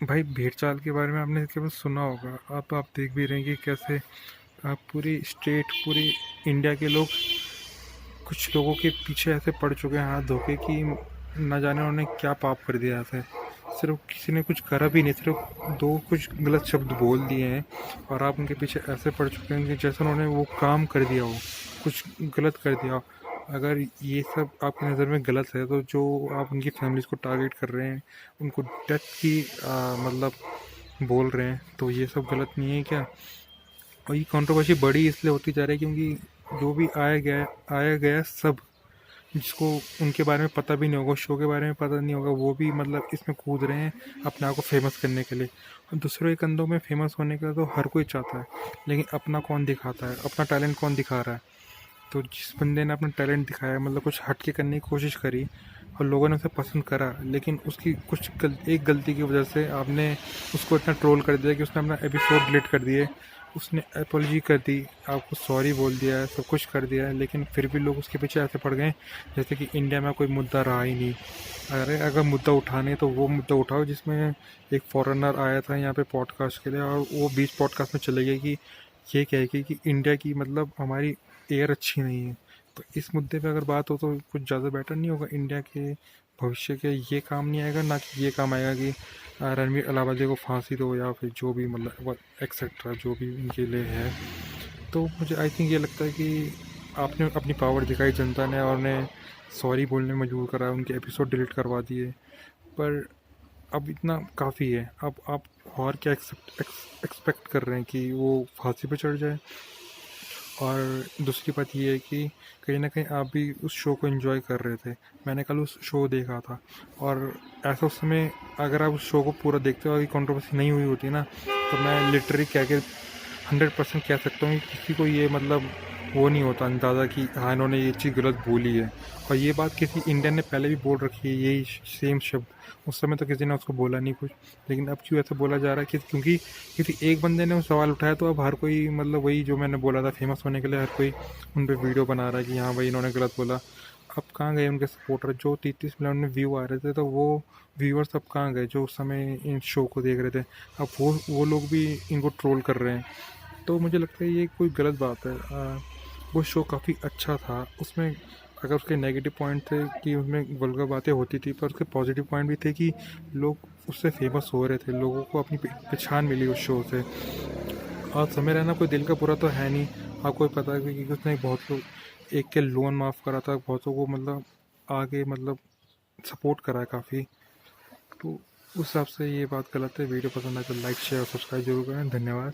भाई भेड़चाल के बारे में आपने केवल सुना होगा। अब आप देख भी रहे हैं कि कैसे पूरी स्टेट, पूरी इंडिया के लोग कुछ लोगों के पीछे ऐसे पड़ चुके हैं हाथ धोके कि न जाने उन्होंने क्या पाप कर दिया ऐसे। सिर्फ किसी ने कुछ करा भी नहीं, सिर्फ दो कुछ गलत शब्द बोल दिए हैं और आप उनके पीछे ऐसे पड़ चुके हैं कि जैसे उन्होंने वो काम कर दिया हो, कुछ गलत कर दिया हो। अगर ये सब आपकी नज़र में गलत है तो जो आप उनकी फैमिलीज़ को टारगेट कर रहे हैं, उनको डेथ की मतलब बोल रहे हैं, तो ये सब गलत नहीं है क्या? और ये कंट्रोवर्सी बड़ी इसलिए होती जा रही है क्योंकि जो भी आया गया सब, जिसको उनके बारे में पता भी नहीं होगा, शो के बारे में पता नहीं होगा, वो भी मतलब इसमें कूद रहे हैं अपने आप को फेमस करने के लिए। और दूसरों के कंधों में फेमस होने का तो हर कोई चाहता है, लेकिन अपना कौन दिखाता है, अपना टैलेंट कौन दिखा रहा है? तो जिस बंदे ने अपना टैलेंट दिखाया, मतलब कुछ हट के करने की कोशिश करी और लोगों ने उसे पसंद करा, लेकिन उसकी एक गलती की वजह से आपने उसको इतना ट्रोल कर दिया कि उसने अपना एपिसोड डिलीट कर दिए, उसने अपॉलजी कर दी, आपको सॉरी बोल दिया है, सब कुछ कर दिया है, लेकिन फिर भी लोग उसके पीछे ऐसे पड़ गए जैसे कि इंडिया में कोई मुद्दा रहा ही नहीं। अरे अगर मुद्दा उठाने तो वो मुद्दा उठाओ जिसमें एक फॉरेनर आया था यहाँ पे पॉडकास्ट के लिए और वो 20 पॉडकास्ट में चले गए कि ये कह के कि इंडिया की मतलब हमारी एयर अच्छी नहीं है। तो इस मुद्दे पे अगर बात हो तो कुछ ज़्यादा बेटर नहीं होगा? इंडिया के भविष्य के ये काम नहीं आएगा, ना कि ये काम आएगा कि रणवीर अलाहाबादी को फांसी दो या फिर जो भी मतलब एक्सेट्रा जो भी इनके लिए है। तो मुझे आई थिंक ये लगता है कि आपने अपनी पावर दिखाई जनता ने और उन्हें सॉरी बोलने में मजबूर करा, उनके एपिसोड डिलीट करवा दिए। पर अब इतना काफ़ी है। अब आप और क्या एक्सपेक्ट कर रहे हैं कि वो फांसी पे चढ़ जाए? और दूसरी बात ये है कि कहीं न कहीं आप भी उस शो को एंजॉय कर रहे थे। मैंने कल उस शो देखा था और ऐसा उस समय अगर आप उस शो को पूरा देखते हो, अगर कंट्रोवर्सी नहीं हुई होती ना, तो मैं लिटरली कह के 100% कह सकता हूँ कि किसी को ये मतलब वो नहीं होता अंदाज़ा कि हाँ, इन्होंने ये चीज़ गलत बोली है। और ये बात किसी इंडियन ने पहले भी बोल रखी है, यही सेम शब्द। उस समय तो किसी ने उसको बोला नहीं कुछ, लेकिन अब क्यों ऐसा बोला जा रहा है कि क्योंकि किसी एक बंदे ने वो सवाल उठाया तो अब हर कोई मतलब वही जो मैंने बोला था, फेमस होने के लिए हर कोई उन पे वीडियो बना रहा है कि हाँ भाई इन्होंने गलत बोला। अब कहाँ गए उनके सपोर्टर? जो 33 मिलियन में व्यू आ रहे थे, तो वो व्यूअर्स अब कहाँ गए जो उस समय इन शो को देख रहे थे? अब वो लोग भी इनको ट्रोल कर रहे हैं। तो मुझे लगता है ये कोई गलत बात है। वो शो काफ़ी अच्छा था। उसमें अगर उसके नेगेटिव पॉइंट थे कि उसमें वल्गर बातें होती थी, पर उसके पॉजिटिव पॉइंट भी थे कि लोग उससे फेमस हो रहे थे, लोगों को अपनी पहचान मिली उस शो से। और समय रहना कोई दिल का बुरा तो है नहीं। आपको भी पता है कि उसने बहुत लोग, एक के लोन माफ़ करा था, बहुतों को मतलब आगे मतलब सपोर्ट करा है काफ़ी। तो उस हिसाब से ये बात गलत है। वीडियो पसंद आए तो लाइक शेयर और सब्सक्राइब जरूर करें। धन्यवाद।